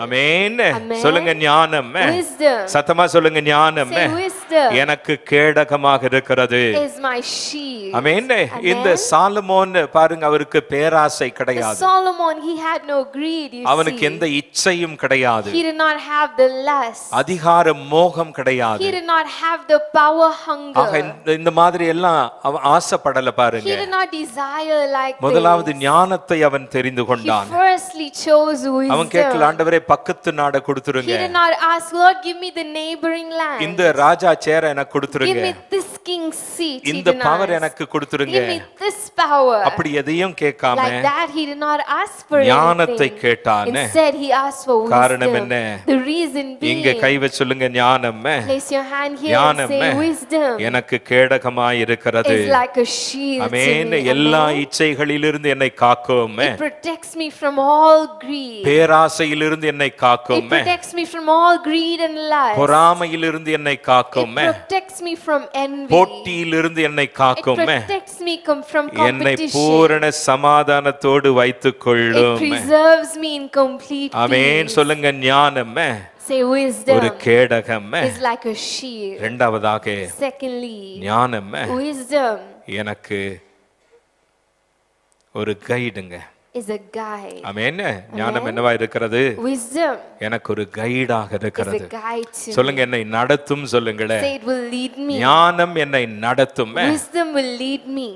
ஆமென். Amen. சொல்லுங்க ஞானம். Wisdom. சத்தமா சொல்லுங்க ஞானம் Say wisdom எனக்கு கேடகமாக இருக்கிறது. is my shield. ஆமென். இந்த Amen. சாலமோன் பாருங்க, அவருக்கு பேராசை The கிடையாது. Solomon, he had no greed, you அவனுக்கு see. எந்த இச்சையும் கிடையாது. He did not have the lust. அதிகார மோகம் கிடையாது. He did not have the power ஆக hunger. இந்த மாதிரி எல்லாம் அவன் ஆசைப்படல பாருங்க. He did not desire like முதலாவது this. ஞானத்தை அவன் தெரிந்து He கொண்டான். firstly chose அவன் கேட்கல, wisdom. ஆண்டவரே பக்கத்து நாட கொடுத்துருங்க, He did not ask, Lord, give me the neighboring land. இந்த ராஜா சேர எனக்கு Give கொடுத்துருங்க, me this king's seat. He இந்த did not பவர் ask. எனக்கு கொடுத்துருங்க. Give me this power. அப்படி எதையும் கேட்காம Like that, he did not ask for ஞானத்தை anything. கேட்டான். Instead, he asked for காரணம் wisdom. என்ன? The reason இங்க being, கை வச்சு சொல்லுங்க, ஞானம் place your hand here and ஞானம் say, wisdom எனக்கு கேடகமாய் இருக்கிறது. is like a shield to amen. me. எல்லா Amen. இச்சைகளிலிருந்து என்னை காக்கும். It protects me from all greed. பேராசையிலிருந்து என்னை It காக்கும். protects me from all greed and lust. பொறாமையிலிருந்து என்னை It காக்கும். protects me from envy. போட்டியிலிருந்து என்னை It காக்கும். protects me from என்னை competition. பூரண சமாதானத்தோடு வைத்துக் It கொள்ளும். preserves me in complete amen. peace. சொல்லுங்க ஞானம் Say ஒரு wisdom கேடகம். is like a shield. இரண்டாவதாக Secondly, ஞானம் wisdom எனக்கு ஒரு கைடுங்க. is a guide. ஆமென். ஞானம் என்னவா இருக்கிறது? Wisdom எனக்கு ஒரு கைடாக is இருக்கிறது. a guide to சொல்லுங்க, me. என்னை நடத்தும் சொல்லுங்களே. Say it will lead me. ஞானம் என்னை நடத்தும். Wisdom will lead me.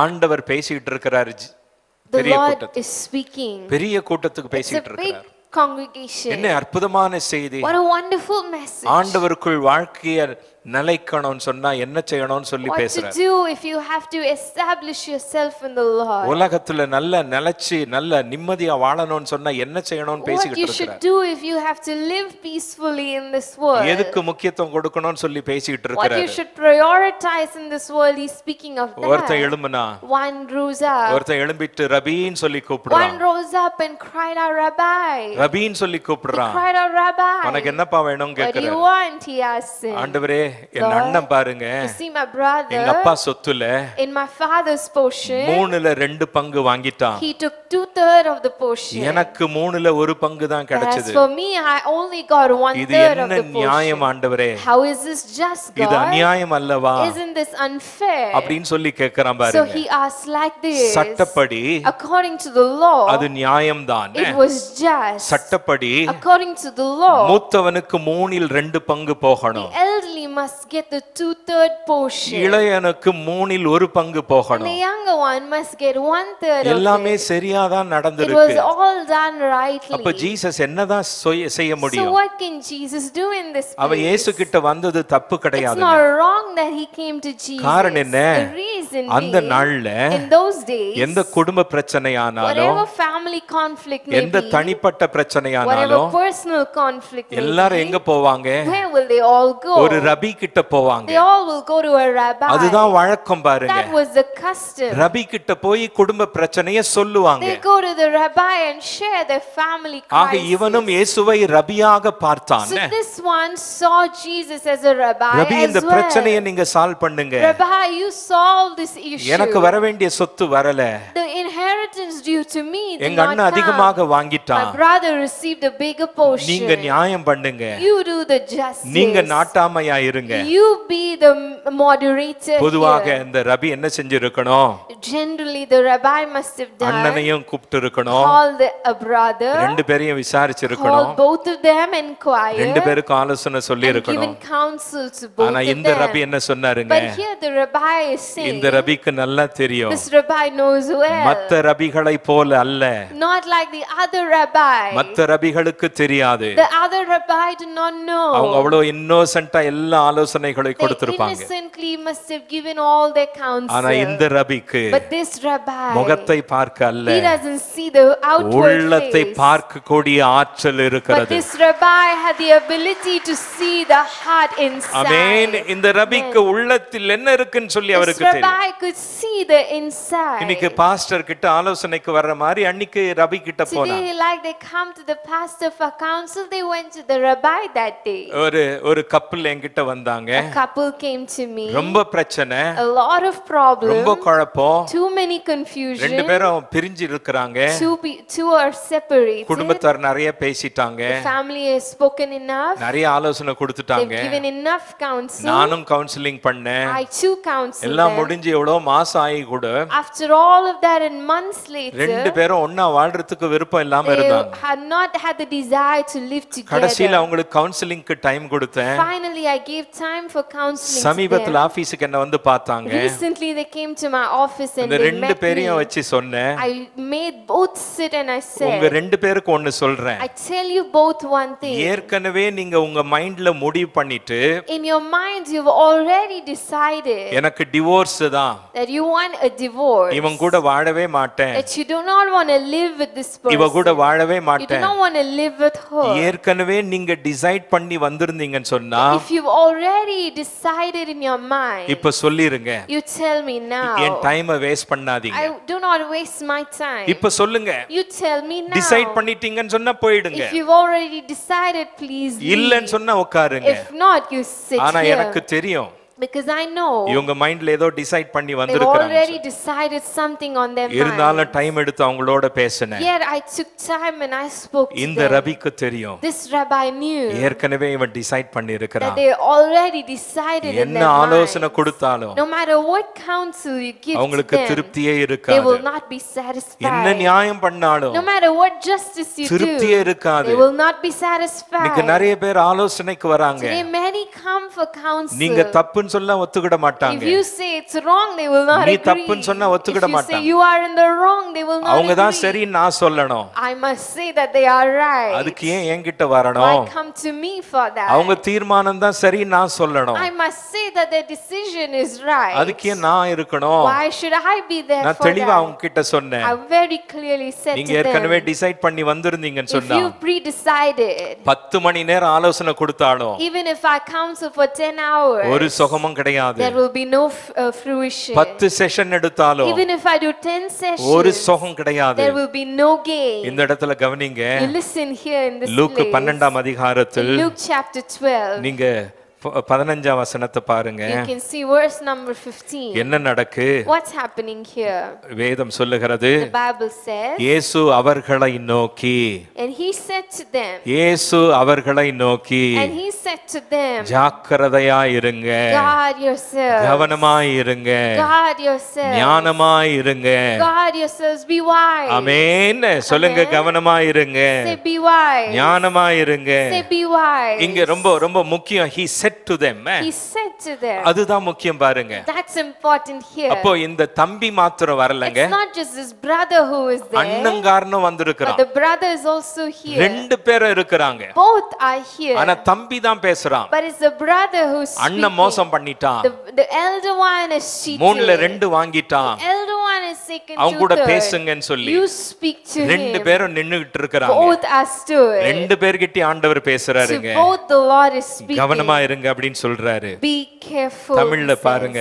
ஆண்டவர் பேசிட்டு இருக்கிறாரு. The பெரிய Lord கூட்டத்துக்கு is speaking. பெரிய கூட்டத்துக்கு It's a பேசிட்டு big இருக்கிறார். congregation. என்ன அற்புதமான செய்தி. What a wonderful message. ஆண்டவருக்குள் வாழ்க்கைய நிலைக்கணும்னு சொன்னா என்ன செய்யணும்னு சொல்லி What to பேசுறார். do if you have to establish yourself in the Lord. உலகத்துல நல்ல நிலைச்சு நல்ல நிம்மதியா வாழணும்னு சொன்னா என்ன செய்யணும்னு What பேசிட்டு you should இருக்கிறார். do if you have to live peacefully in this world. எதுக்கு முக்கியத்துவம் கொடுக்கணும்னு சொல்லி பேசிட்டு What இருக்கிறார். you should prioritize in this world. He's speaking of ஒருத்தன் that. எழும்புனா, One rose up. ஒருத்தன் எழும்பிட்டு ரபின்னு சொல்லி கூப்பிடுறான். One rose up and cried out, Rabbi. ரபின்னு சொல்லி He கூப்பிடுறான். cried out, Rabbi. உனக்கு என்னப்பா வேணும் What do you கேக்குறாரு. want? He asked him. ஆண்டவரே, என் அண்ணன் பாருங்க, You see my எங்க அப்பா brother, சொத்துல in my father's portion, 3/2 பங்கு வாங்கிட்டான். he took 2/3 of the portion. எனக்கு 3/1 தான் As கிடைச்சது. for me, I only got இது 1/3 of என்ன the நியாயம் portion. ஆண்டவரே? How is this just, இது God? அநியாயம் அல்லவா? Isn't this unfair? அப்படின்னு சொல்லி கேக்குறான் So பாருங்க. he asked like this. சட்டப்படி According to the law, அது நியாயம்தான். it was just. சட்டப்படி According to the law, மூத்தவனுக்கு 3/2 பங்கு the போகணும். elderly must get the 2/3 portion. இளையனுக்கு 3/1 And போகணும். the younger one must get 1/3 of எல்லாமே it. சரியாதான் It was நடந்திருக்கு. all done rightly. அப்ப ஜீசஸ் என்னதான் செய்ய So முடியும்? what can Jesus do in this அவன் place? இயேசு கிட்ட வந்தது தப்பு It's கிடையாது. not wrong that he came to Jesus. காரணம் என்ன? The reason அந்த being, நாள்ல in those days, எந்த குடும்ப பிரச்சனையானாலும், whatever family conflict may எந்த be, தனிப்பட்ட whatever பிரச்சனையானாலும் personal conflict may எல்லாரும் be, எங்க போவாங்க? where will they all go? ஒரு ரபி கிட்ட போவாங்க. They all will go to a rabbi. அதுதான் வழக்கம் பாருங்க. That was the custom. ரபி கிட்ட போய் குடும்ப பிரச்சனைய சொல்லுவாங்க. They go to the rabbi and share their family ஆக crisis. இவனும் இயேசுவை ரபியாக பார்த்தான். So this one saw Jesus as a rabbi rabi, as இந்த well. பிரச்சனையை நீங்க சால்வ் பண்ணுங்க. Rabbi, you solve this issue. எனக்கு வர வேண்டிய சொத்து வரல. The inheritance due to me did எங்க not அண்ணன் come. அதிகமாக My வாங்கிட்டான். brother received a bigger portion. நீங்க நியாயம் பண்ணுங்க. You do the justice. நீங்க நாட்டாமையா இருங்க. You be the moderator பொதுவாக here. இந்த ரபி என்ன செஞ்சிருக்கணும்? Generally, the rabbi must have done அண்ணனையும் கூப்பிட்டு இருக்கணும். call a brother, ரெண்டு பேரையும் விசாரிச்சிருக்கணும். call both of them, inquire, ரெண்டு பேருக்கு ஆலோசனை சொல்லி and இருக்கணும். given counsel to both ஆனா of இந்த ரபி them. என்ன சொன்னாருங்க? But here the rabbi is saying, இந்த ரபிக்கு நல்லா தெரியும், this rabbi knows well, மத்த ரபிகளை போல அல்ல. not like the other rabbi. மத்த ரபிகளுக்கு தெரியாது. The other rabbi did not அவங்க know. அவ்வளவு இன்னோசென்ட்டா எல்லா ஆலோசனைகளை They கொடுத்திருப்பாங்க. innocently must have given all their ஆனா counsel. இந்த ரபிக்கு But this rabbi, முகத்தை பார்க்க அல்ல, he doesn't see the outward உள்ளத்தை face. பார்க்கக்கூடிய ஆற்றல் But இருக்கிறது. this rabbi had the ability to see the heart amen. inside. இந்த ரபிக்கு உள்ளத்தில் என்ன இருக்குன்னு சொல்லி This அவருக்கு தெரியும். rabbi could see the inside. இன்னைக்கு பாஸ்டர் கிட்ட ஆலோசனைக்கு வர்ற மாதிரி அன்னைக்கு ரபி கிட்ட போனா, Today, like they come to the pastor for counsel, they went to the rabbi that day. ஒரு கப்பல் என்கிட்ட வந்தாங்க. A couple came to me. ரொம்ப பிரச்சனை, a lot of problems, ரொம்ப குழப்பம், too many ரெண்டு confusion, பேரும் பிரிஞ்சு இருக்கிறாங்க, two are separated, குடும்பத்தார் நிறைய பேசிட்டாங்க, the family has spoken enough, நிறைய ஆலோசனை கொடுத்துட்டாங்க, they've given enough counsel, நானும் கவுன்சிலிங் பண்ணேன், I too counseled எல்லாம் them. முடிஞ்சு எவ்வளவு மாசம் ஆகி கூட After all of that and months ரெண்டு later, பேரும் ஒண்ணா வாழ்றதுக்கு விருப்பம் இல்லாம they இருந்தாங்க. had not had the desire to live கடைசியில together. அவங்களுக்கு கவுன்சிலிங்க்கு டைம் கொடுத்தேன். Finally, I gave time for counseling to சமீபத்துல them. ஆபீஸ்க்கு என்ன வந்து பார்த்தாங்க. Recently, they came to my office and இந்த they ரெண்டு met பேரையும் me. வச்சு சொன்னேன், I made both sit and I உங்க said, ரெண்டு பேருக்கு ஒன்னு சொல்றேன். I tell you both one thing. ஏற்கனவே நீங்க உங்க மைண்ட்ல முடிவு பண்ணிட்டு In your minds, you've already decided எனக்கு டிவோர்ஸ் தான், that you want a divorce, இவன் கூட வாழவே மாட்டேன், that you do not want to live with this இவ கூட person, வாழவே you do மாட்டேன். not want to live with her. ஏற்கனவே நீங்க டிசைட் பண்ணி வந்திருந்தீங்கன்னு சொன்னா If you've already decided in your mind, இப்ப சொல்லிருங்க, you tell me N now. டைமை வேஸ்ட் பண்ணாதீங்க. I do not waste my time. இப்ப சொல்லுங்க, You tell me now. Decide பண்ணிட்டீங்கன்னு சொன்னா போயிடுங்க, If you've already decided, please leave. இல்லன்னு சொன்னா உட்காருங்க. If not, you sit ஆனா here. எனக்கு தெரியும் Because I know இவங்க மைண்ட்ல ஏதோ டிசைட் பண்ணி they've வந்திருக்காங்க. already decided something on their mind. இருந்தாலும் டைம் எடுத்து அவங்களோட பேசினேன். Yet I took time and I spoke to இந்த them. ரபிக்கு தெரியும் This rabbi knew ஏற்கனவே இவன் டிசைட் பண்ணி that இருக்கிறான். they already decided in என்ன their ஆலோசனை mind. கொடுத்தாலும் No matter what counsel you give to அவங்களுக்கு them, திருப்தியே they இருக்காது. will not be என்ன satisfied. நியாயம் பண்ணாலும் No matter what justice you திருப்தியே do, இருக்காது. they will not be இன்னைக்கு satisfied. நிறைய பேர் ஆலோசனைக்கு வராங்க, Today many come for நீங்க counsel. தப்புன்னு சொல்ல ஒத்துக்கிட If மாட்டாங்க. you say it's wrong, they will not நீ agree. தப்புன்னு சொன்னா If ஒத்துக்கிட you say மாட்டாங்க. you are in the wrong, they will not அவங்க தான் agree. சரி நான் சொல்லணும். I must say that they are right. அதுக்கு ஏன் என்கிட்ட Why வரணும்? come to me for that? அவங்க தீர்மானம் தான் சரி நான் சொல்லணும். I must say that their decision is right. அதுக்கு ஏன் நான் இருக்கணும்? Why should I be there நான் for தெளிவா that? அவங்க கிட்ட சொன்னேன், I very clearly said நீங்க to ஏற்கனவே them, டிசைட் பண்ணி வந்திருந்தீங்கன்னு if சொன்னா you pre-decided, 10 மணி நேரம் ஆலோசனை கொடுத்தாலும் even if I counsel for 10 hours, ஒரு சுகமும் கிடையாது. there will be no fruition. 10 session எடுத்தாலும் Even if I do 10 ஒரு sessions, சுகம் கிடையாது. there will be no gain. இந்த இடத்துல கவனிங்க, You listen here in this Luke place. 12ஆம் அதிகாரத்தில் In Luke chapter 12, நீங்க 15ஆம் வசனத்தை பாருங்க, you can see verse number 15. என்ன நடக்கு? What's happening here? வேதம் சொல்லுகிறது, The Bible says, இயேசு அவர்களை நோக்கி, and he said to them, இயேசு அவர்களை நோக்கி, and he said to them, ஜாக்கிரதையா இருங்க, guard yourselves, கவனமாய் இருங்க, guard yourselves, ஞானமாய் இருங்க. guard yourselves, be wise. ஆமென். சொல்லுங்க, Amen. கவனமாய் இருங்க, Say be wise. ஞானமாய் இருங்க. Say be wise. இங்க ரொம்ப ரொம்ப முக்கியம், he said to them. He said to them. அதுதான் முக்கியம் பாருங்க. That's important here. அப்போ இந்த தம்பி மாத்திரம் வரலங்க, It's not just this brother who is there, அண்ணங்காரனும் but வந்திருக்கிறான். the brother is also here. ரெண்டு பேரும் இருக்கிறாங்க. Both are here. ஆனா தம்பி தான் பேசுறான். But it's the brother who's அண்ணன் speaking. மோசம் பண்ணிட்டான். The elder one is cheating. மூணுல ரெண்டு வாங்கிட்டான். The elder one is taken அவங்க கூட 2/3. பேசுங்கன்னு சொல்லி You speak to ரெண்டு him. பேரும் நின்னுகிட்டு இருக்கிறாங்க. Both are stood. ரெண்டு பேர்கிட்ட ஆண்டவர் To பேசுறாருங்க. both the Lord is speaking. கவனமா இருங்க அப்படின்னு சொல்றாரு. Be careful. தமிழ்ல he says. பாருங்க.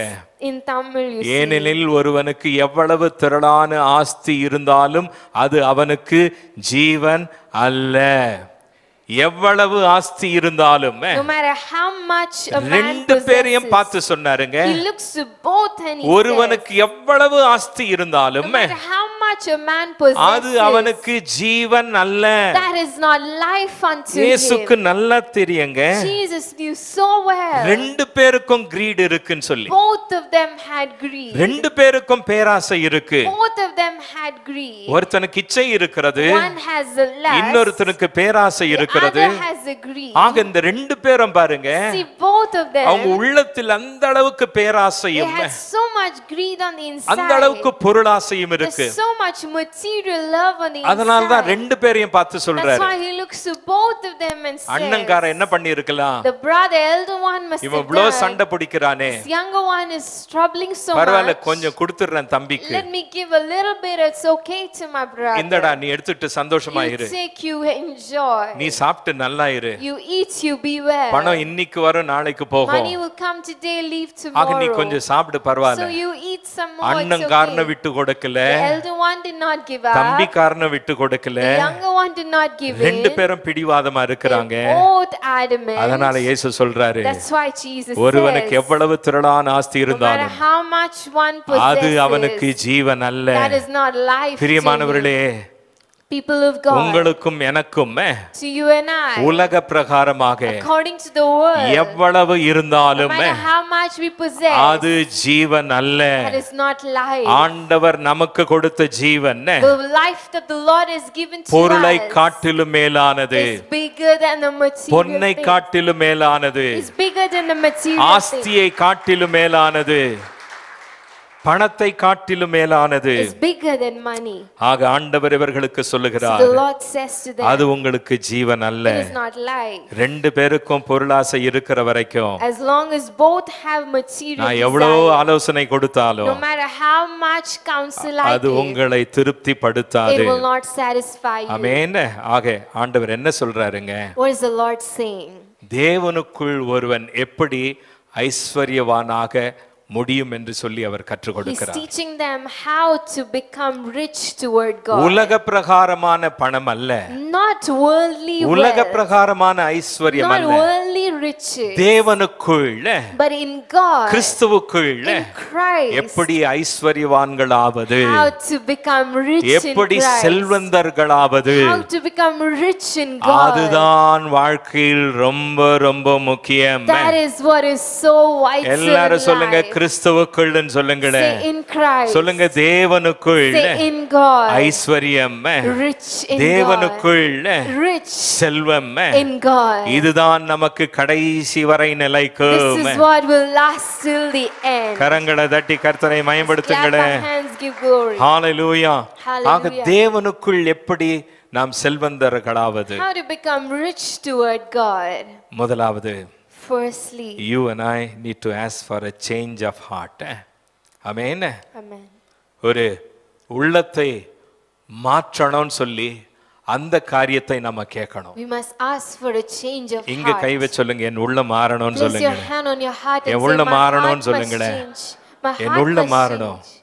In Tamil you see. ஏனெனில் ஒருவனுக்கு எவ்வளவு திரளான ஆஸ்தி இருந்தாலும் அது அவனுக்கு ஜீவன் அல்ல. எவ்வளவு ஆஸ்தி இருந்தாலும் No matter how much a man ரெண்டு பேரையும் பார்த்து possesses, சொன்னாருங்க, he looks to both and he ஒருவனுக்கு எவ்வளவு ஆஸ்தி says, இருந்தாலும் no matter how much a man அது possesses, அவனுக்கு ஜீவன் அல்ல. that is not life unto இயேசுக்கு him. நல்லா தெரியுங்க, Jesus knew so well. ரெண்டு பேருக்கும் greed இருக்குன்னு சொல்லி, Both of them had greed. ரெண்டு பேருக்கும் பேராசை இருக்கு. Both of them had greed. ஒருத்தனுக்கு இச்சை இருக்கிறது, One has a lust, இன்னொருத்தனுக்கு பேராசை இருக்கிறது. other has a greed. ஆக இந்த ரெண்டு பேரும் பாருங்க, See, both of them, அவங்க உள்ளத்தில் அந்த அளவுக்கு they பேராசையும் had so much greed on the அந்த inside. அளவுக்கு பொருளாசையும் இருக்கு. There's so much material love on the அதனால தான் inside. ரெண்டு பேரையும் பார்த்து That's சொல்றாரு, why he looks to both of them and அண்ணங்கார என்ன says, பண்ணி இருக்கலாம், the brother, elder one must இவன் have இவ்வளவு done. சண்டை பிடிக்கிறானே, This younger one is troubling so பரவாயில்ல much. கொஞ்சம் கொடுத்துடுறேன் தம்பிக்கு, Let me give a little bit, it's okay to my இந்தடா brother. நீ எடுத்துட்டு சந்தோஷமா You இரு, take, you enjoy. நீ சாப்பிட்டு நல்லா இரு, You eat, you be well. பணம் இன்னைக்கு வரும் நாளைக்கு போகும், Money will come today, leave ஆக நீ tomorrow. கொஞ்சம் சாப்பிடு So பரவாயில்ல, you eat some more, it's அண்ணங்காரனை okay. விட்டு கொடுக்கல, The elder one did not give up. தம்பிக்காரனை விட்டு கொடுக்கல, The younger one did not give ரெண்டு in. பேரும் பிடிவாதமா இருக்கிறாங்க. They're both adamant. அதனால இயேசு சொல்றாரு, That's why Jesus ஒருவனுக்கு says, எவ்வளவு திரளான ஆஸ்தி no matter இருந்தாலும் how much one அது அவனுக்கு possesses, ஜீவன் அல்ல. that is not life to him. பிரியமானவர்களே, People of God, உங்களுக்கும் எனக்கும் to you and I, உலக பிரகாரமாக according to the word, எவ்வளவு no இருந்தாலும் matter how much we possess, அது ஜீவன் அல்ல. that is not life. ஆண்டவர் நமக்கு கொடுத்த ஜீவன் The life that the Lord has given to பொருளை us காட்டிலும் மேலானது, is bigger than the material பொன்னை things. காட்டிலும் மேலானது, It's bigger than the material things. ஆஸ்தியை காட்டிலும் மேலானது, பணத்தை காட்டிலும் மேலானது. It's bigger than money. ஆக ஆண்டவர் இவர்களுக்கு So சொல்லுகிறார், the Lord says to them, அது உங்களுக்கு ஜீவன் அல்ல. it is not life. ரெண்டு பேருக்கும் பொருளாசை இருக்கிற வரைக்கும் As long as both have material நான் எவ்வளவு desire, ஆலோசனை no கொடுத்தாலும் matter how much counsel I அது give, உங்களை it திருப்திப்படுத்தாது. will not satisfy you. ஆமென். ஆக ஆண்டவர் என்ன சொல்றாருங்க, What is the Lord saying? தேவனுக்குள் ஒருவன் எப்படி ஐஸ்வர்யவானாக முடியும் என்று சொல்லி அவர் கற்றுக் He's கொடுக்கிறார். teaching them how to become rich toward God. உலக பிரகாரமான பணம் அல்ல, Not worldly உலக wealth, பிரகாரமான ஐஸ்வர்யம் not அல்ல, worldly riches, தேவனுக்குள் but in God, கிறிஸ்துவுக்குள் in Christ, எப்படி ஐஸ்வர்யவான்களாவது, how to become rich in எப்படி Christ, செல்வந்தர்களாவது, how to become rich in God. அதுதான் வாழ்க்கையில் ரொம்ப ரொம்ப முக்கியம். That is what is so vital எல்லாரும் in சொல்லுங்க, life. கிறிஸ்துவுக்குள்னு சொல்லுங்களே, Say in Christ, சொல்லுங்க தேவனுக்குள் say in God, ஐஸ்வர்யம், rich in God, தேவனுக்குள் rich செல்வம், in God. இதுதான் நமக்கு கடைசி வரை This நிலைக்கும். is what will last till the end. கரங்களை தட்டி கர்த்தரை Clap மயப்படுத்துங்களே. our hands, give glory. Hallelujah. Hallelujah. ஆக தேவனுக்குள் எப்படி நாம் செல்வந்தர்களாவது? How to become rich toward God? முதலாவது, Firstly, you and I need to ask for a change of heart. Amen. amen. ஒரு உள்ளத்தை மாற்றணும்னு சொல்லி அந்த காரியத்தை நம்ம கேட்கணும். We must ask for a change of இங்க கை heart. வச்சு சொல்லுங்க, என் உள்ளம் மாறணும்னு Place சொல்லுங்க. your hand on your heart and N say, உள்ளம் my heart மாறணும்னு must சொல்லுங்களே. change. My என் heart உள்ளம் must மாறணும். change.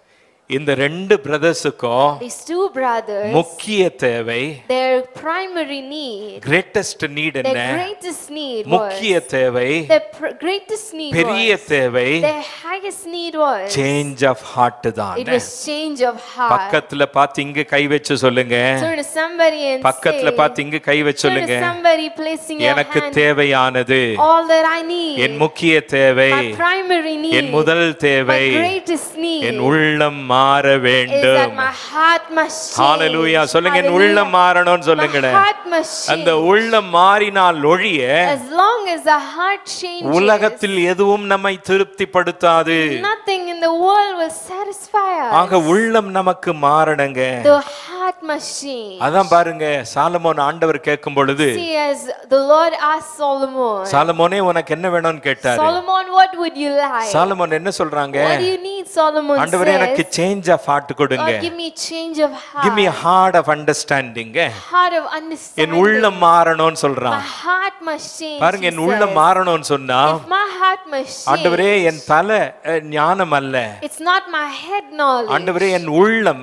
இந்த ரெண்டு பிரதர்ஸுக்கும் These two brothers, முக்கிய தேவை, their primary need, greatest need என்ன? their greatest need முக்கிய was, தேவை, their greatest need பெரிய was, தேவை their highest need was, change of heart தான். it was change of heart. பக்கத்துல பார்த்து இங்க கை வச்சு சொல்லுங்க, Turn to somebody and பக்கத்துல say, பார்த்து இங்க கை வச்சு turn சொல்லுங்க, to somebody placing your எனக்கு hand, தேவையானது, all that I need, என் முக்கிய தேவை, my primary need, என் முதல் my தேவை, greatest need, என் உள்ளம் மாற is that வேண்டும். my heart must change. ஹalleluya. சொல்லுங்க, என் உள்ளம் மாறணும்னு My சொல்லுங்களே. heart must அந்த change. உள்ளம் மாறினால் ஒழிய As long as the heart changes, உலகத்தில் எதுவும் நம்மை திருப்திப்படுத்தாது. nothing in the world will satisfy us. ஆக உள்ளம் நமக்கு மாறணுங்க. The heart must change. அதான் பாருங்க, சாலமோன் ஆண்டவர் கேட்கும் பொழுது, See, as the Lord asked Solomon, சாலமோனே உனக்கு என்ன வேணும்னு கேட்டாரு. Solomon, what would you like? Solomon என்ன சொல்றாங்க? What do you need? Solomon ஆண்டவரே எனக்கு says, சேஞ்ச் ஆஃப் ஹார்ட் கொடுங்க. God, give me change of heart. Give me a heart of understanding. Heart of N understanding. உள்ளம் மாறணும்னு My சொல்றான். heart must change. பாருங்க, he என் உள்ளம் says. மாறணும்னு சொன்னா, If my heart must ஆண்டவரே change, என் தலை ஞானம் அல்ல, it's not my head knowledge. ஆண்டவரே என் உள்ளம்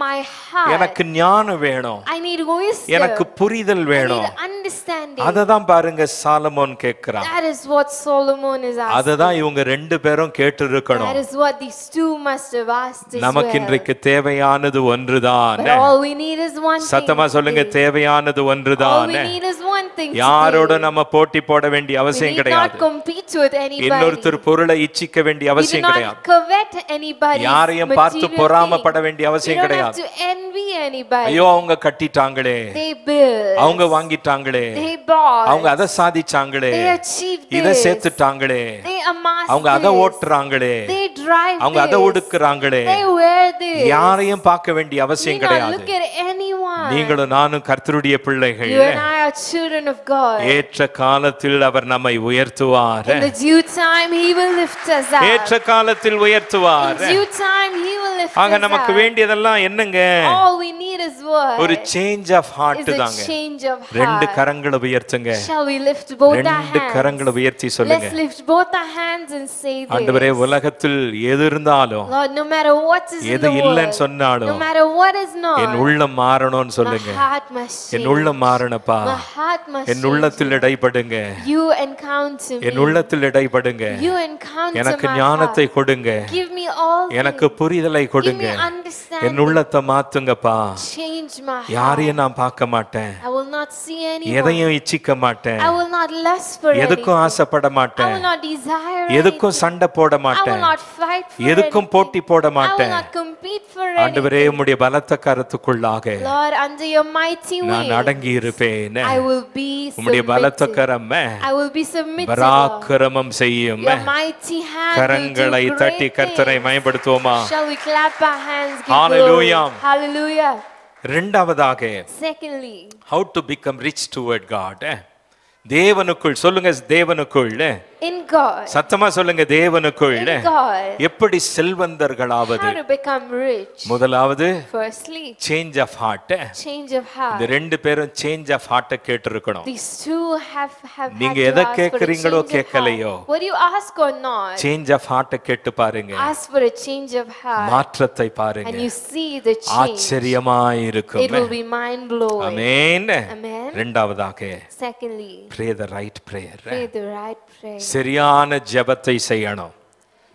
My heart. எனக்கு ஞானம் வேணும், I need wisdom. எனக்கு புரிதல் I வேணும். need understanding. அததான் பாருங்க சாலமோன் கேட்கிறான். That is what Solomon is asking. அததான் இவங்க ரெண்டு பேரும் கேட்டு இருக்கணும். That is what these two must have asked as நமக்கு well. இன்றைக்கு தேவையானது ஒன்றுதான். But all we need is one thing. சத்தமா சொல்லுங்க, today. தேவையானது All ஒன்றுதான். we need is one thing. யாரோட today. நம்ம போட்டி போட வேண்டிய We அவசியம் need not கிடையாது. compete with anybody. இன்னொருத்தர் பொருளை இச்சிக்க வேண்டிய We do அவசியம் not கிடையாது. covet anybody's யாரையும் பார்த்து material பொறாமப்பட thing. வேண்டிய We அவசியம் don't have கிடையாது. to envy anybody. ஐயோ அவங்க கட்டிட்டாங்களே, They build. அவங்க வாங்கிட்டாங்களே, They bought. அவங்க அதை சாதிச்சாங்களே, They achieved இதை this. சேர்த்துட்டாங்களே, They amassed அவங்க அதை this. ஓட்டுறாங்களே, They drive அவங்க அதை this. உடுக்குறாங்களே, They wear this. யாரையும் பார்க்க வேண்டிய You அவசியம் not கிடையாது. look at anyone. நீங்களும் நானும் கர்த்தருடைய பிள்ளைகள். You and I are children of God. ஏற்ற காலத்தில் அவர் நம்மை உயர்த்துவார். In the due time, He will lift us up. ஏற்ற காலத்தில் In உயர்த்துவார். due time, He will lift ஆக us நமக்கு up. வேண்டியதெல்லாம் என்னங்க? All we need is what? ஒரு change of heart Is a தாங்க. change of ரெண்டு heart. கரங்களை உயர்த்துங்க. Shall we lift both our ரெண்டு hands? கரங்களை உயர்த்தி சொல்லுங்க. Let's lift both our hands and say this. ஆண்டவரே, உலகத்தில் எது இருந்தாலும், Lord, no matter what is in எது the world, இல்லைன்னு சொன்னாலும், no matter what is not, என் உள்ளம் மாறணும்னு சொல்லுங்க. my heart must change. என் உள்ளம் மாறணும்ப்பா. My heart must N change. உள்ளத்தில் இடைப்படுங்க. You encounter N me. உள்ளத்தில் இடைப்படுங்க. You encounter எனக்கு my ஞானத்தை heart. கொடுங்க. Give me all எனக்கு புரிதலை Give கொடுங்க. me என் understanding. உள்ளத்தை மாத்துங்கப்பா. Change my heart. யாரையும் நான் பார்க்க மாட்டேன். I will not see anyone. எதையும் இச்சிக்க மாட்டேன். I will not lust for எதுக்கும் anything. ஆசைப்பட I மாட்டேன். will not desire எதுக்கும் anything. சண்டை போட I will மாட்டேன். not fight for எதுக்கும் anything. போட்டி போட I will மாட்டேன். not compete for ஆண்டவரே, anything. உம்முடைய பலத்த கரத்துக்குள்ளாக Lord, under your mighty நான் wings, அடங்கி இருப்பேன். I will be உம்முடைய பலத்த submitted. Garam I will be submitted. Lord. பராக்கிரமம் செய்யும். Your mighty hand will கரங்களை do தட்டி great கர்த்தரை things. மயப்படுத்துவோமா? Shall we clap our hands? Give Hallelujah. glory. Hallelujah. இரண்டாவதாக, Secondly, how to become rich toward God. தேவனுக்குள் சொல்லுங்க. தேவனுக்குள், in God. சத்தமா சொல்லுங்க. தேவனுக்குள் In God. எப்படி செல்வந்தர்களாவது? How to become rich? முதலாவது Firstly, change of heart. change of heart. இந்த ரெண்டு பேரும் சேஞ்ச் ஆஃப் ஹார்ட்ட கேட்டிருக்கணும். These two have நீங்க had to எதை ask for a கேக்குறீங்களோ change of கேட்கலையோ, heart. What you ask or not, change of ஹார்ட்ட கேட்டு பாருங்க. ask for a change of heart, மாற்றத்தை and பாருங்க. you see the change. ஆச்சரியமாய் It இருக்கும். will be mind blowing. Amen. Amen. இரண்டாவதாக, Secondly, pray the right prayer. pray the right prayer. சரியான ஜெபத்தை செய்யணும்.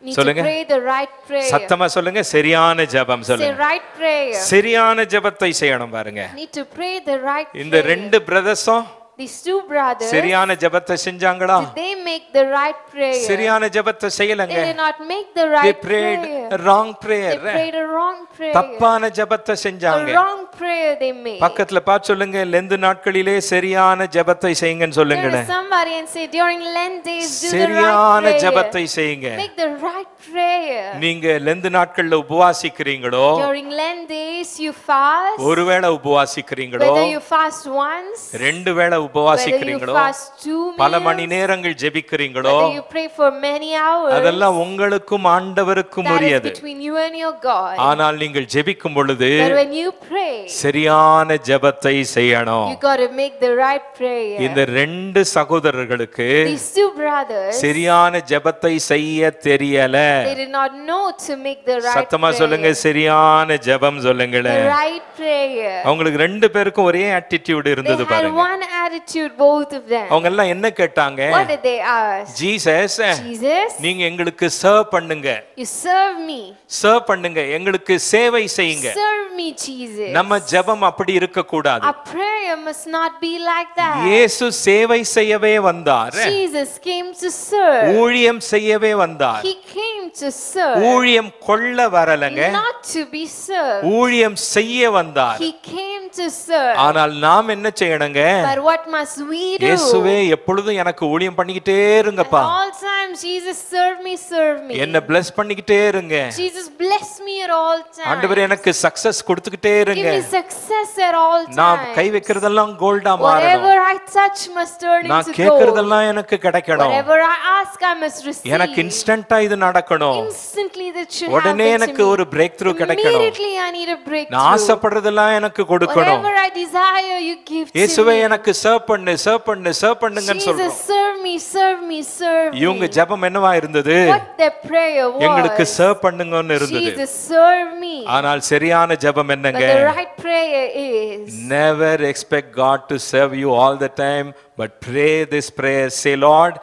Need சொல்லுங்க. to pray the right prayer. சத்தமா சொல்லுங்க. சரியான ஜெபம் Say சொல்லுங்க. right prayer. சரியான ஜெபத்தை செய்யணும் பாருங்க. Need to pray the right இந்த prayer. ரெண்டு பிரதர்ஸும் These two brothers, சரியான ஜெபத்தை செஞ்சாங்களா? did they make the right prayer? சரியான ஜெபத்தை செய்யலங்க. They did not make the They right prayed prayer. wrong They prayer. prayed a wrong prayer. தப்பான ஜெபத்தை A செஞ்சாங்க. wrong prayer they made. பக்கத்துல பார்த்து சொல்லுங்க. லெந்து நாட்களிலே சரியான ஜெபத்தை செய்யுங்கன்னு There சொல்லுங்க. is somebody and say during Lent days do the சரியான right prayer. ஜெபத்தை செய்யுங்க. Make the right prayer. நீங்க லெந்து நாட்கள்ல உபவாசிக்கிறீங்களோ, During Lent days you fast. ஒருவேளை உபவாசிக்கிறீங்களோ, Whether you fast once, ரெண்டு வேளை whether you உபவாசிக்கிறீங்களோ, fast 2 பல meals, மணி நேரங்கள் ஜெபிக்கிறீங்களோ, whether you pray for many hours, அதெல்லாம் உங்களுக்கும் ஆண்டவருக்கும் that is உரியது. between you and your God. ஆனால் நீங்கள் ஜெபிக்கும் பொழுது But when you pray, சரியான ஜெபத்தை செய்யணும். you got to make the right prayer. இந்த ரெண்டு சகோதரர்களுக்கு These two brothers, சரியான ஜெபத்தை செய்ய தெரியல. they did not know to make the right சத்தமா prayer. சொல்லுங்க. சரியான ஜெபம் சொல்லுங்களே. The right prayer. அவங்களுக்கு ரெண்டு பேருக்கும் ஒரே ஆட்டிடியூட் They இருந்தது had பாருங்க. one attitude, both of them. அவங்க எல்லாம் என்ன கேட்டாங்க? What did they ask? Jesus, Jesus, நீங்க எங்களுக்கு சர்வ் பண்ணுங்க. you serve me. சர்வ் பண்ணுங்க. எங்களுக்கு சேவை செய்யுங்க. Serve me, Jesus. நம்ம ஜெபம் அப்படி இருக்க கூடாது. Our prayer must not be like that. இயேசு சேவை செய்யவே வந்தார். Jesus came to serve. ஊழியம் செய்யவே வந்தார். He came to serve. ஊழியம் கொள்ள வரலங்க. Not to be served. ஊழியம் செய்ய வந்தார். He came to serve. ஆனால் நாம் என்ன செய்யணுங்க? But what must we do? இயேசுவே, எப்பொழுதும் எனக்கு ஊழியம் பண்ணிக்கிட்டே இருங்கப்பா. At all times, Jesus, serve me, serve me. என்ன bless பண்ணிக்கிட்டே இருங்க. Jesus, bless me at all times. ஆண்டவரே, எனக்கு சக்சஸ் கொடுத்துக்கிட்டே Give இருங்க. me success at all நான் times. கை வைக்கிறதெல்லாம் கோல்டா மாறணும். Whatever I touch must turn நான் into gold. கேக்குறதெல்லாம் எனக்கு கிடைக்கணும். Whatever I ask, I must receive. எனக்கு இன்ஸ்டன்ட்டா இது நடக்கணும். Instantly that should உடனே happen எனக்கு to me. ஒரு பிரேக் த்ரூ கிடைக்கணும். Immediately I need a நான் breakthrough. ஆசைப்படுறதெல்லாம் எனக்கு கொடுக்கணும். Whatever I desire, you give to இயேசுவே, me. எனக்கு சர்வ் பண்ணு, சர்வ் பண்ணு, சர்வ் பண்ணுங்கன்னு Jesus, சொல்றோம். serve me, serve me, serve me. இவங்க ஜெபம் என்னவா இருந்தது? What their prayer எங்களுக்கு was. சர்வ் பண்ணுங்கன்னு இருந்தது. Jesus, serve me. ஆனால் சரியான ஜெபம் But என்னங்க? the right prayer is, Never expect God to serve you all the time, but pray this prayer. Say, Lord,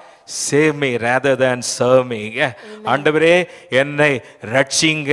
save me rather than serve me. ஆண்டவரே, என்னை ரட்சிங்க,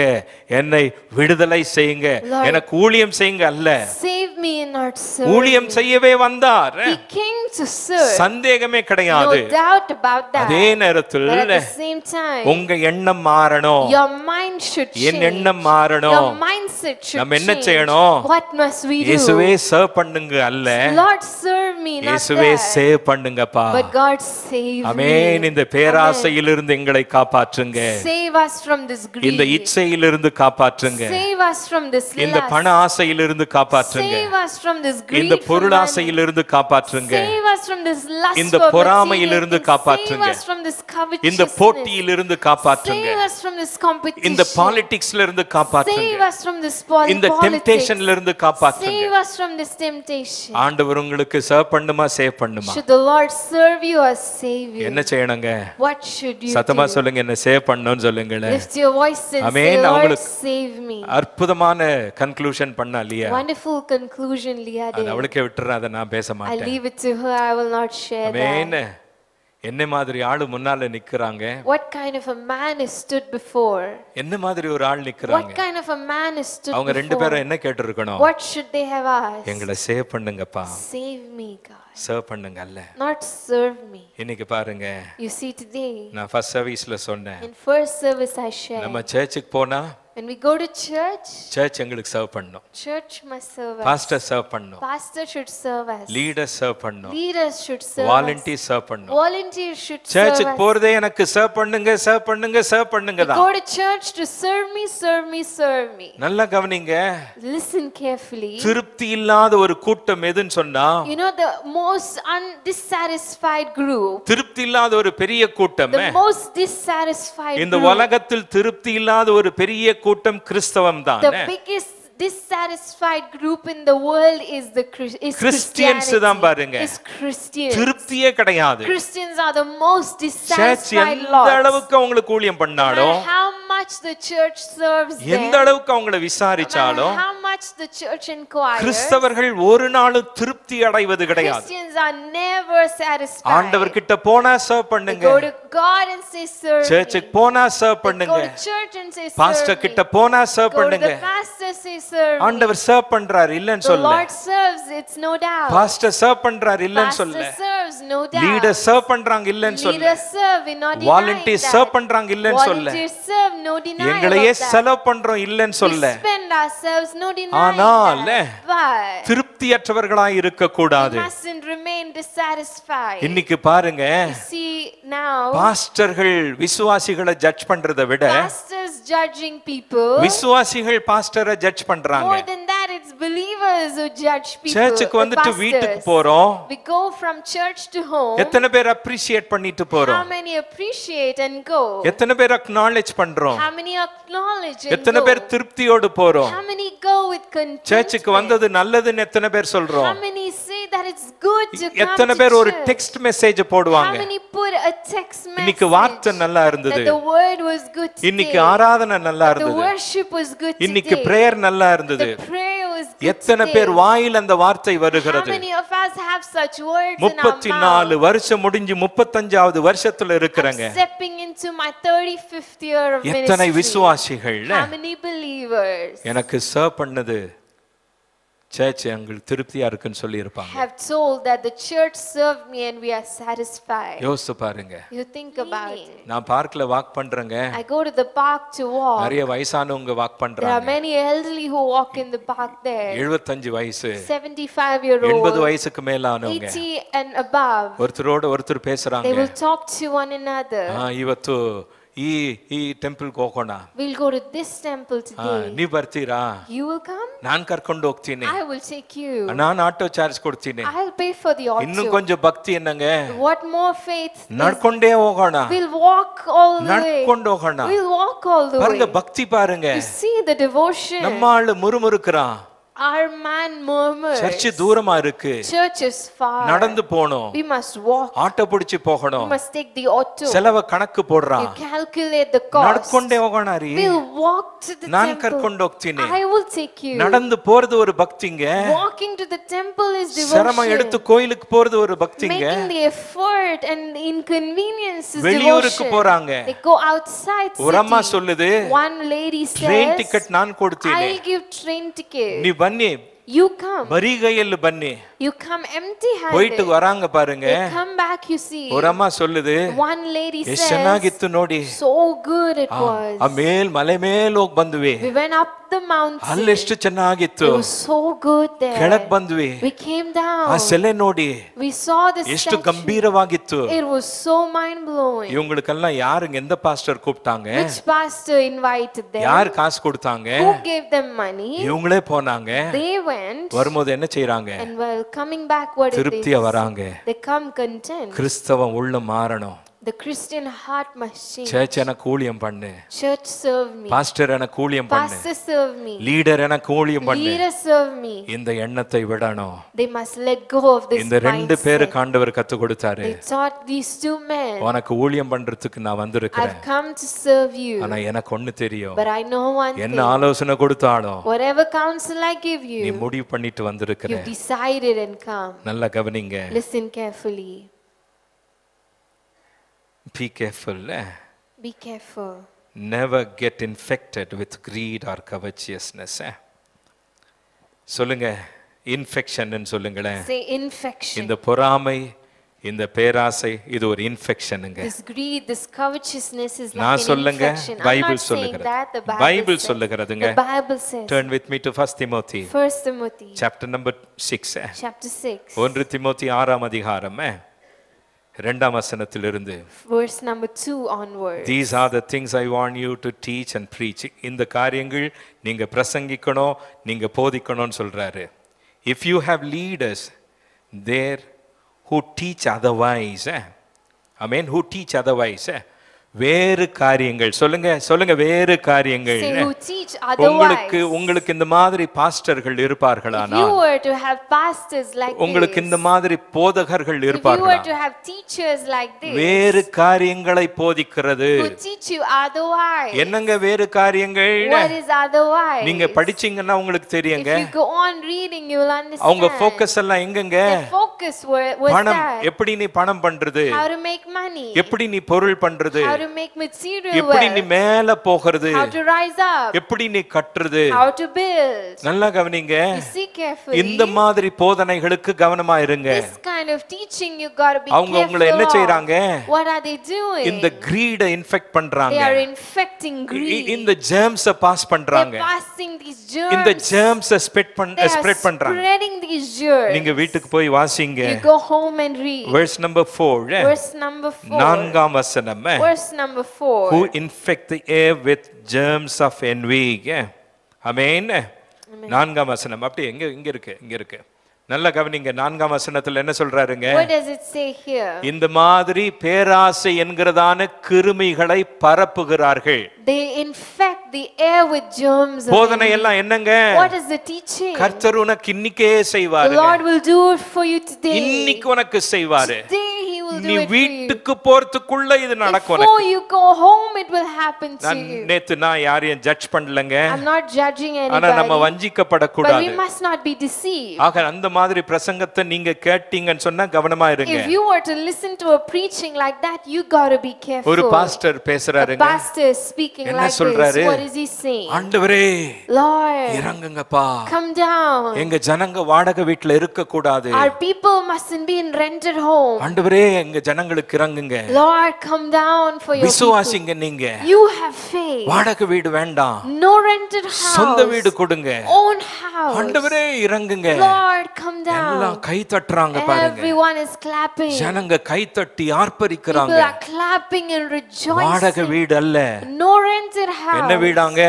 என்னை விடுதலை செய்யுங்க, எனக்கு ஊழியம் செய்யுங்க அல்ல, save me and not serve ஊழியம் me. செய்யவே வந்தார். He came to serve. சந்தேகமே கிடையாது. No doubt about that. அதே நேரத்தில் But at the same time, உங்க எண்ணம் மாறணும். your mind should N change. எண்ணம் மாறணும். Your mindset should நம்ம என்ன change. செய்யணும்? What must we do? இயேசுவே சர்வ் பண்ணுங்க அல்ல, Lord, serve me, not இயேசுவே that. சேவ் பண்ணுங்கப்பா. But God, save amen. me. இந்த பேராசையிலிருந்து எங்களை காப்பாற்றுங்க. Save us from this இந்த greed. இச்சையிலிருந்து காப்பாற்றுங்க. Save us from this இந்த lust. பண ஆசையிலிருந்து காப்பாற்றுங்க. Save us from this greed இந்த for money. பொருளாசையிலிருந்து காப்பாற்றுங்க. Save us from this lust இந்த for பொறாமையிலிருந்து material. காப்பாற்றுங்க. Save us from this இந்த covetousness. போட்டியிலிருந்து காப்பாற்றுங்க. Save us from this competition. இந்த பாலிடிக்ஸ்ல இருந்து காப்பாற்றுங்க. Save us from this இந்த politics. டெம்ப்டேஷன்ல இருந்து காப்பாற்றுங்க. Save us from this temptation. ஆண்டவர் உங்களுக்கு சர்வ் பண்ணுமா சேவ் பண்ணுமா? Should the Lord serve you or save you? என்ன செய்யணுங்க? What should you சத்தமா do? சொல்லுங்க, என்ன சேவ் பண்ணனும்னு சொல்லுங்களே. Lift your voice and say, amen. Lord, அவங்களுக்கு save me. அற்புதமான கன்க்ளூஷன் பண்ணா இல்லையா? Wonderful conclusion Leah அது did. அவளுக்கே விட்டுறேன், அதை நான் பேச I மாட்டேன். leave it to her. I will not share amen. that. என்ன மாதிரி ஆளு முன்னால நிக்கறாங்க? What kind of a man is stood before? என்ன மாதிரி ஒரு ஆள் What நிக்கறாங்க? kind of a man is stood அவங்க ரெண்டு before? பேரும் என்ன கேட்டிருக்கணும்? What should they have asked? எங்களை சேவ் பண்ணுங்கப்பா. Save me, God. சர்வ் பண்ணுங்க அல்ல. Not serve me. இன்னைக்கு பாருங்க, You see today, நான் ஃபர்ஸ்ட் சர்வீஸ்ல சொன்னேன், in first service I shared, நம்ம சர்ச்சுக்கு போனா when we go to church, church எங்களுக்கு சர்வ் பண்ணணும். church must serve us. Pastor serve பண்ணணும். Pastor should serve us. Leader serve பண்ணணும். Leaders should serve us. Volunteer serve பண்ணணும். Volunteers should serve சர்ச்சுக்கு us. போறதே எனக்கு சர்வ் பண்ணுங்க சர்வ் பண்ணுங்க சர்வ் பண்ணுங்க We தான். go to church to serve me, serve me, serve me. நல்லா கவனிங்க. Listen carefully. திருப்தி இல்லாத ஒரு கூட்டம் எதுன்னு சொன்னா, You know the most dissatisfied group, திருப்தி இல்லாத ஒரு பெரிய கூட்டம், the most dissatisfied இந்த group, உலகத்தில் திருப்தி இல்லாத ஒரு பெரிய கூட்டம் கிறிஸ்தவம் தான். the biggest dissatisfied group in the world is Christians Christianity. தான் பாருங்க. Is Christians. திருப்தியே கிடையாது. Christians are the most church dissatisfied எந்த lot. அளவுக்கு அவங்களுக்கு ஊழியம் பண்ணாலும், How much the church serves them, எந்த அளவுக்கு அவங்களை விசாரிச்சாலும், how much the church inquires, கிறிஸ்தவர்கள் ஒரு நாளும் திருப்தி அடைவது கிடையாது. Christians are never satisfied. ஆண்டவர் கிட்ட போனா சர்வ் They பண்ணுங்க, go to God and say serve me. சர்ச்சுக்கு போனா சர்வ் They பண்ணுங்க, go to church and say serve pastor me. கிட்ட போனா சர்வ் Go to பண்ணுங்க. the pastor, say serve me. ஆண்டவர் சர்வ் பண்றார் இல்லன்னு The சொல்ல, Lord serves, it's no doubt. Pastor serve பண்றார் இல்லன்னு Pastor சொல்ல, serves, no doubt. Leader serve பண்றாங்க இல்லன்னு சொல்ல, Leaders serve, we're not denying volunteer that. Serve பண்றாங்க இல்லன்னு சொல்ல, Volunteers serve, no denial எங்களையே of that. செலவு பண்றோம் இல்லன்னு We சொல்ல, spend ourselves, no denying ஆனால் that. But திருப்தியற்றவர்களாய் இருக்க கூடாது. we mustn't remain dissatisfied. இன்னைக்கு பாருங்க, You see now, பாஸ்டர்கள் விசுவாசிகளை ஜட்ஜ் பண்றதை விட pastors judging people. விசுவாசிகள் பாஸ்டரை ஜட்ஜ் பண்றாங்க. More than that, it's believers who judge people. சர்ச்சுக்கு வந்துட்டு pastors. வீட்டுக்கு போறோம், We go from church to home. எத்தனை பேர் அப்ரிஷியேட் பண்ணிட்டு How போறோம்? many appreciate and go? எத்தனை பேர் அக்னாலேஜ் பண்றோம்? How many acknowledge and எத்தனை go? பேர் திருப்தியோடு போறோம்? How many go with சர்ச்சுக்கு contentment? வந்தது நல்லதுன்னு எத்தனை பேர் How சொல்றோம்? many say that it's good to come எத்தனை to பேர் ஒரு church? டெக்ஸ்ட் மெசேஜ் How போடுவாங்க, many put a text இன்னைக்கு வார்த்தை message நல்லா இருந்தது, that the word was good today? இன்னைக்கு ஆராதனை நல்லா The இருந்தது, worship was good இன்னைக்கு today. பிரேயர் நல்லா இருந்தது. The prayer was good எத்தனை today. பேர் வாயில் அந்த வார்த்தை How வருகிறது? many of us have such words in our 34 mouth? வருஷம் முடிஞ்சு 35வது வருஷத்துல இருக்கிறாங்க. I'm stepping into my 35th year of எத்தனை ministry. விசுவாசிகள் How many believers எனக்கு சர்வ் பண்ணது சர்ச் எங்களுக்கு திருப்தியா இருக்குன்னு சொல்லி இருப்பாங்க. have told that the church served me and we are satisfied? யோசிச்சு பாருங்க. You think about it. நான் பார்க்ல வாக் பண்றேங்க, I go to the park to walk. நிறைய வயசானவங்க வாக் There are பண்றாங்க. many elderly who walk in the park there. 75 வயசு, 75-year-old, 80 வயசுக்கு மேலானவங்க 80 and above. ஒருத்தரோட ஒருத்தர் They பேசுறாங்க. will talk to one another. ಇವತ್ತು ಈ ಟೆಂಪಲ್ಗೆ ಹೋಗೋಣ, We'll go to this temple today. ನೀವ್ ಬರ್ತೀರಾ? You will come? ನಾನ್ ಕರ್ಕೊಂಡು ಹೋಗ್ತೀನಿ, I will take you. ನಾನು ಆಟೋ ಚಾರ್ಜ್ ಕೊಡ್ತೀನಿ. I'll pay for the ಇನ್ನು auto. ಕೊಂಚ ಭಕ್ತಿ ಎನ್ನಂಗೆ, What more faith? ನಡ್ಕೊಂಡೇ ಹೋಗೋಣ, We'll walk all the way. ನಡ್ಕೊಂಡು ಹೋಗೋಣ. We'll walk all the பாருங்க way. பக்தி பாருங்க. You see the devotion. நம்ம ஆளு முறுமுறுக்குறான், Our man murmurs. சர்ச் தூரமா இருக்கு, Church is far. நடந்து போணும், We must walk. ஆட்டோ பிடிச்சு We போகணும், must take the auto. செலவு கணக்கு You போடுறான். calculate the cost. ನಡ್ಕೊಂಡೇ ಹೋಗೋಣ ರೀ, We'll walk to the non temple. ಕರ್ಕೊಂಡು ಹೋಗ್ತೀನಿ. I will take you. நடந்து போறது ஒரு பக்திங்க, Walking to the temple is சிரமம் எடுத்து devotion. கோயிலுக்கு போறது ஒரு பக்திங்க. Making the effort and the inconvenience is வெளியூருக்கு devotion. போறாங்க, They go outside ஒரு அம்மா city. சொல்லுது, One lady train says, ticket ನಾನ್ ಕೊಡ್ತೀನಿ, I'll give train ticket. நீ ಬನ್ನಿ, You come. ಬರಿಗೈಯಲ್ಲಿ ಬನ್ನಿ. You come empty போயிட்டு handed. வராங்க பாருங்க. They come back, you see. ஒரு அம்மா சொல்லுது, One lady ಎಷ್ಟು says, ಚೆನ್ನಾಗಿತ್ತು ನೋಡಿ, so good it was. ಆ ಮೇಲ್ ಮಲೆ ಮೇಲ್ ಹೋಗಿ ಬಂದ್ವಿ, We went up the mountain. ಅಲ್ಲಿ ಎಷ್ಟು ಚೆನ್ನಾಗಿತ್ತು. It was so good there. ಕೆಳಗ್ ಬಂದ್ವಿ. We came down. ಆ ಸೆಲೆ ನೋಡಿ. We saw the ಎಷ್ಟು statue. ಗಂಭೀರವಾಗಿತ್ತು. It was so mind blowing. இவங்களுக்கெல்லாம் யாருங்க எந்த பாஸ்டர் கூப்பிட்டாங்க? Which pastor invited them? யார் காசு கொடுத்தாங்க? Who gave them money? இவங்களே போனாங்க. They went. வரும்போது என்ன செய்றாங்க? And while coming back, what did they திருப்தியா வராங்க. They come content. கிறிஸ்தவ உள்ள மாறணும். The Christian heart must change. Church எனக்கு ஊழியம் பண்ணு. Church serve me. பாஸ்டர் எனக்கு ஊழியம் பண்ணு. Pastor serve me. லீடர் எனக்கு ஊழியம் பண்ணு. Leader serve me. இந்த எண்ணத்தை விடணும். They must let go of this இந்த ரெண்டு பேருக்கு ஆண்டவர் கத்து கொடுத்தாரு. They taught these two men. உனக்கு ஊழியம் பண்றதுக்கு நான் வந்திருக்கிறேன். I've come to serve you. ஆனா எனக்கு ஒன்னு தெரியும். But I know one thing. என்ன ஆலோசனை கொடுத்தாலும் whatever counsel I give you, நீ முடிவு பண்ணிட்டு வந்திருக்கிற. You decided and come. நல்லா கவனிங்க. Listen carefully. Be careful. Be careful. Never get infected with greed or covetousness. சொல்லுங்க infection ன்னு சொல்லுங்களே. Say infection. இந்த பொறாமை, இந்த பேராசை இது ஒரு இன்ஃபெக்ஷனுங்க. This greed, this covetousness is like நான் an சொல்லுங்க, infection. பைபிள் சொல்லுகிறது. Bible சொல்லுகிறதுங்க. The Bible says. Turn with me to 1 Timothy. 1 Timothy. Chapter number 6. Chapter 6. 1 Timothy 6ஆம் அதிகாரம் 2ஆம் வசனத்திலிருந்து verse number 2 onward. These are the things I want you to teach and preach. இந்த காரியங்கள் நீங்க பிரசங்கிக்கணும், நீங்க போதிக்கணும்னு சொல்றாரு. If you have leaders there who teach otherwise, amen, who teach otherwise, வேறு காரியங்கள் சொல்லுங்க, சொல்லுங்க வேறு காரியங்கள். Say who teach otherwise. உங்களுக்கு இந்த மாதிரி பாஸ்டர்கள் இருப்பார்களானா? If you were to have pastors like this. உங்களுக்கு இந்த மாதிரி போதகர்கள் இருப்பார்களா? If you were to have teachers like this. வேறு காரியங்களை போதிக்கிறது. Who teach you otherwise. என்னங்க வேறு காரியங்கள்? What is otherwise? நீங்க படிச்சீங்கன்னா உங்களுக்கு தெரியுங்க. If you go on reading you will understand. அவங்க ஃபோக்கஸ் எல்லாம் எங்கங்க? The focus was பணம், that. எப்படி நீ பணம் பண்றது? How to make money. எப்படி நீ பொருள் பண்றது? How to make material எப்படி நீ wealth. மேல போகிறது? How to rise up. எப்படி நீ கட்டுறது? How to build. நல்லா கவனிங்க. You see carefully. இந்த மாதிரி போதனைகளுக்கு கவனமா இருங்க. This kind of teaching you got to be அவங்க உங்களை என்ன careful செய்றாங்க? of. What are they doing? இந்த greed இன்ஃபெக்ட் பண்றாங்க. They are infecting greed. இந்த germs பாஸ் பண்றாங்க. They're passing these germs. இந்த germs ஸ்ப்ரெட் They are பண்றாங்க. spreading these germs. நீங்க வீட்டுக்கு போய் வாசிங்க. You go home and read. Verse number 4. Verse number 4. நான்காம் வசனம். Verse number 4. Who infect the air with germs of envy. Amen. நான்காம் வசனம் அப்படியே இங்க இருக்கு. நல்ல கவனிங்க. நான்காம் வசனத்துல என்ன சொல்றாருங்க? What does it say here? இந்த மாதிரி பேராசை என்கிறதான கிருமிகளை பரப்புகிறார்கள். They infect the air with germs. போதனை எல்லாம் என்னங்க? What is the teaching? கர்த்தர் உனக்கு இன்னைக்கே The செய்வாருங்க. Lord will do it for you today. இன்னைக்கு உனக்கு செய்வாரு. Today he will do நீ it for you. வீட்டுக்கு போறதுக்குள்ள இது நடக்கும். Before you go home it will happen to you. நேத்து நான் யாரையும் ஜட்ஜ் பண்ணலங்க. I'm not judging ஆனா நம்ம anybody. வஞ்சிக்கப்பட But கூடாது. we must not be deceived. ஆக அந்த மாதிரி பிரசங்கத்தை நீங்க கேட்டீங்கன்னு சொன்னா கவனமா இருங்க. If you were to listen to a preaching like that, you got to be careful. ஒரு pastor A பேசுறாருங்க. pastor is speaking என்ன like சொல்றாரு? this. What is he saying? ஆண்டவரே Lord, இறங்குங்கப்பா. come down. எங்க ஜனங்க வாடகை வீட்ல இருக்க கூடாது. Our people mustn't be in rented home. ஆண்டவரே எங்க ஜனங்களுக்கு இறங்குங்க. Lord, come down for your people. விசுவாசிங்க நீங்க. You have faith. வாடகை வீடு வேண்டாம். No rented house. சொந்த வீடு கொடுங்க. Own house. ஆண்டவரே இறங்குங்க. Lord, come down. எல்லாம் கை தட்டுறாங்க பாருங்க. Everyone is clapping. ஜனங்க கை தட்டி ஆர்ப்பரிக்கறாங்க. People are clapping and rejoicing. வாடகை வீடு அல்ல. No rented house. என்ன வீடாங்க?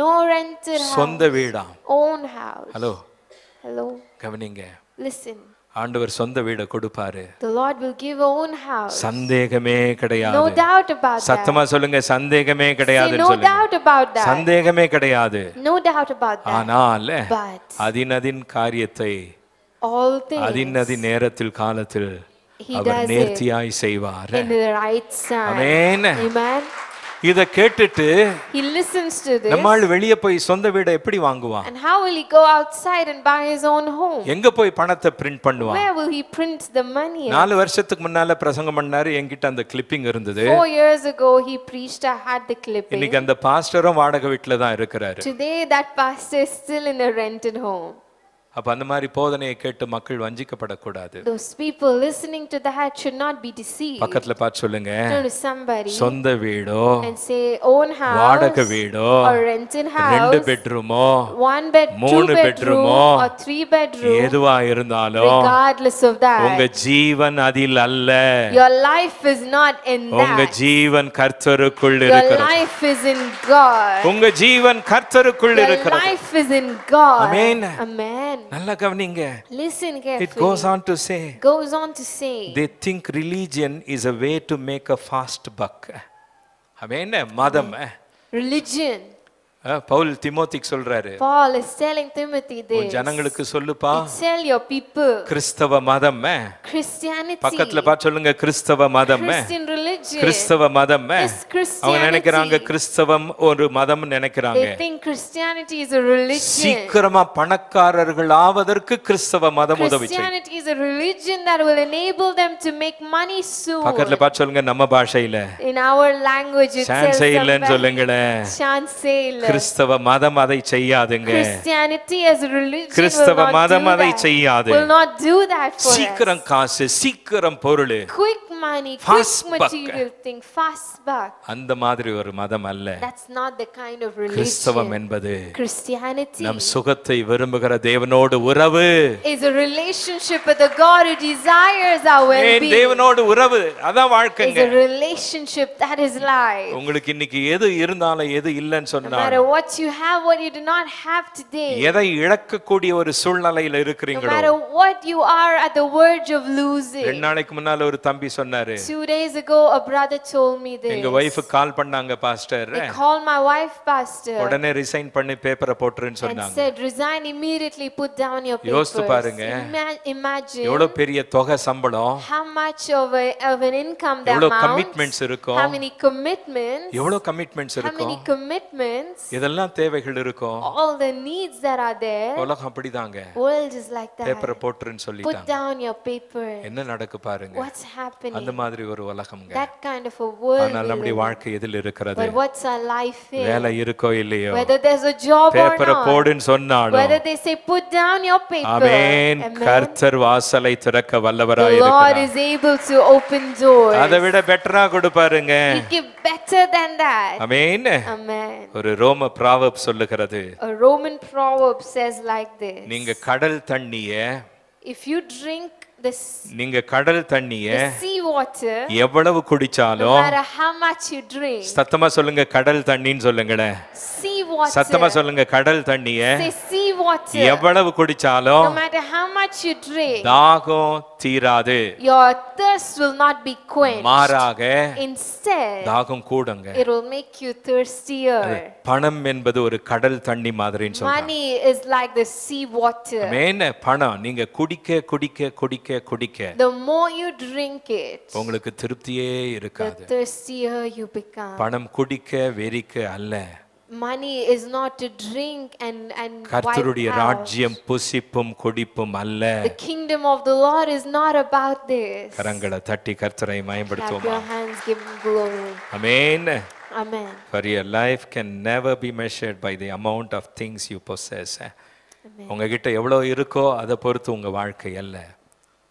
No rented house. சொந்த வீடா. Own house. Hello. கவனிங்க. Listen. ஆண்டவர் சொந்த வீடு கொடுப்பாரு. The Lord will give a own house. சந்தேகமே கிடையாது. No doubt about that. சத்தமா சொல்லுங்க, சந்தேகமே கிடையாதுன்னு Say no சொல்லுங்க. doubt about that. சந்தேகமே கிடையாது. No doubt about that. ஆனால் But அதினதின் காரியத்தை all things அதினதி நேரத்தில் காலத்தில் He அவர் does it நேர்த்தியாய் செய்வார். in the right time. Amen. Amen. இத கேட்டுட்டு He listens to this. நம்மால் வெளியே போய் சொந்த வீடை எப்படி வாங்குவான்? And how will he go outside and buy his own home? எங்க போய் பணத்தை பிரிண்ட் பண்ணுவான்? Where will he print the money? 4 வருஷத்துக்கு முன்னால பிரசங்கம் பண்ணாரு, என்கிட்ட அந்த கிளிப்பிங் இருந்தது. 4 years ago he preached. I had the clipping. இன்னைக்கு அந்த பாஸ்டரும் வாடகை வீட்ல தான் இருக்கிறாரு. Today that pastor is still in a rented home. அப்ப அந்த மாதிரி போதனையை கேட்டு மக்கள் வஞ்சிக்கப்படக்கூடாது. Those people listening to that should not be deceived. பக்கத்துல பார்த்து சொல்லுங்க, Turn to somebody சொந்த வீடோ and say own house வாடகை வீடோ or rented house, 2 பெட்ரூமோ 1 bed 2 bedroom or 3 bedroom, எதுவா இருந்தாலும் regardless of உங்க that, ஜீவன் அதில் அல்ல. your life is not in உங்க that. ஜீவன் கர்த்தருக்குள் Your இருக்கிறது. life is in God. உங்க ஜீவன் கர்த்தருக்குள் Your இருக்கிறது. life is in God. Amen. Amen. நல்லா கவனிங்க. Listen It carefully. goes on to say, Goes on to say, they think religion is a way to make a fast buck. Amen. மதம். religion. Pavul திமோத்திக்கு சொல்றாரு, Paul is telling Timothy உன் this. ஜனங்களுக்கு சொல்லுப்பா, Tell your people. கிறிஸ்தவ மதம். Christianity. பக்கத்துல பார்த்து சொல்லுங்க, கிறிஸ்தவ மதம். Christian religion. கிறிஸ்தவ மதம். Is Christianity. அவங்க நினைக்கிறாங்க கிறிஸ்தவம் ஒரு மதம் நினைக்கிறாங்க. They think Christianity is a religion. சீக்கிரமா பணக்காரர்கள் ஆவதற்கு கிறிஸ்தவ மதம் உதவி செய்யும். Christianity is a religion that will enable them to make money soon. பக்கத்துல பார்த்து சொல்லுங்க, நம்ம பாஷையில In our language it chance says இல்லைன்னு சொல்லுங்களேன். chance இல்ல. கிறிஸ்தவ மதம் அதை செய்யாதுங்க. Christianity as a religion கிறிஸ்தவ will not மதம் do அதை that. செய்யாது. Will not do that for us. சீக்கிரம் காசு, சீக்கிரம் பொருள், Quick money, Fast quick buck. material thing, fast buck. அந்த மாதிரி ஒரு மதம் அல்ல. That's not the kind of கிறிஸ்தவம் religion. என்பது Christianity நம் சுகத்தை விரும்புகிற தேவனோடு உறவு. is a relationship with the God who desires our well-being. தேவனோடு உறவு, அதான் Is வாழ்க்கைங்க. a relationship that is life. உங்களுக்கு இன்னைக்கு எது இருந்தாலும் எது இல்லைன்னு No சொன்னா, matter what you have, what you do not have today. எதை இழக்கக்கூடிய ஒரு சூழ்நிலையில No இருக்கிறீங்களோ. matter what you are at the verge of losing. 2 நாளைக்கு முன்னால ஒரு தம்பி சொன்னாரு, 2 days ago, a brother told me this. எங்க வைஃப் கால் பண்ணாங்க pastor, They called my wife, pastor, உடனே ரிசைன் பண்ணி பேப்பரை போட்டுருன்னு and சொன்னாங்க. said, resign immediately, put down your யோசித்து papers. பாருங்க. Imagine எவ்வளவு பெரிய தொகை சம்பளம், how much of an income the எவ்வளவு amount, கமிட்மெண்ட்ஸ் இருக்கும், how many commitments, எவ்வளவு கமிட்மெண்ட்ஸ் how many இருக்கும், commitments, இதெல்லாம் தேவைகள் இருக்கும். all the needs that are there. உலகம் அப்படிதாங்க. World is like that. பேப்பரை போட்டுருன்னு Put சொல்லிட்டாங்க. down your paper. என்ன நடக்கு பாருங்க. What's happening? அந்த மாதிரி ஒரு உலகம்ங்க. That kind of a world. ஆனால் we நம்முடைய live in. வாழ்க்கை எதில் இருக்கிறது? But what's our life in? வேலை இருக்கோ இல்லையோ, Whether there's a job or பேப்பரை not. போடுன்னு சொன்னாலும், Whether they say put down your paper. Amen, Amen. கர்த்தர் வாசலை திறக்க The வல்லவராய் Lord இருக்கிறார். is able to open doors. அதை விட பெட்டரா கொடுப்பாருங்க. He give better than that. Amen. Amen. ஒரு ரோம ப்ராவர்ப் சொல்லுகிறது, A Roman proverb says like this. நீங்க கடல் தண்ணிய, If you drink this நீங்க கடல் தண்ணிய sea water, எவ்வளவு no குடிச்சாலும், matter how much you drink, சத்தமா சொல்லுங்க கடல் தண்ணின்னு சொல்லுங்களேன். sea water, சத்தமா சொல்லுங்க கடல் தண்ணிய say sea water, எவ்வளவு குடிச்சாலும் no matter how much you drink, தாகம் தீராது, your thirst will not be quenched. மாறாக Instead, தாகம் கூடுங்க. it will make you thirstier. பணம் என்பது ஒரு கடல் தண்ணி மாதிரின்னு சொல்றாங்க. Money is like the sea water. ஆமென். பணம் நீங்க குடிக்க குடிக்க குடிக்க குடிக்க The more you drink it, உங்களுக்கு திருப்தியே the இருக்காது. thirstier you become. பணம் குடிக்க வெறிக்க அல்ல. Money is not to drink and wipe கர்த்தருடைய out. ராஜ்யம் புசிப்பும் குடிப்பும் அல்ல. The kingdom of the Lord is not about this. கரங்களை தட்டி கர்த்தரை Clap மகிமைப்படுத்துவோமா. your hands, give him glory. Amen. Amen. For your life can never be measured by the amount of things you possess. Amen. உங்ககிட்ட எவ்வளவு இருக்கோ அதை பொறுத்து உங்க வாழ்க்கை அல்ல.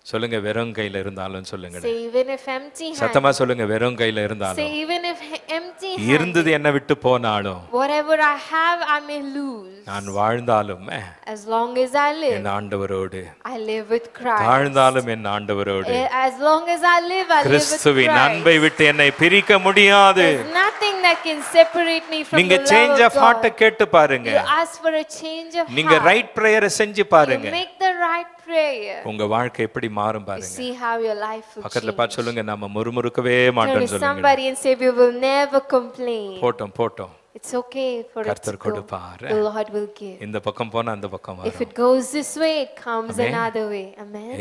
சொல்லுங்க வெறும் கையில இருந்தாலும் சொல்லுங்க. Say even if empty சத்தமா handed. சொல்லுங்க வெறும் கையில Say இருந்தாலும். even if empty இருந்தது handed. என்ன விட்டு போனாலும், Whatever I have, I may lose. நான் வாழ்ந்தாலும் As long as I live, என் ஆண்டவரோடு, I live with Christ. தாழ்ந்தாலும் என் ஆண்டவரோடு. As long as I live, I live with கிறிஸ்துவின் Christ. அன்பை விட்டு என்னை பிரிக்க முடியாது. There's nothing that can separate me from நீங்க the love change of of heart God. கேட்டு பாருங்க. You ask for a change of நீங்க heart. ரைட் பிரேயரை செஞ்சு பாருங்க. You make the right prayer. உங்க வாழ்க்கை எப்படி மாறும் You பாருங்க. see how your life will பக்கத்துல change. பார்த்து சொல்லுங்க, நம்ம முறுமுறுக்கவே Turn மாட்டோம்னு to சொல்லுங்க. somebody and say we will never complain. போட்டோம் போட்டோம், It's okay for it to கர்த்தர் go. கொடுப்பார். The Lord will give. இந்த பக்கம் போனா அந்த பக்கம் If வரும். it goes this way, it comes Amen. another way. Amen.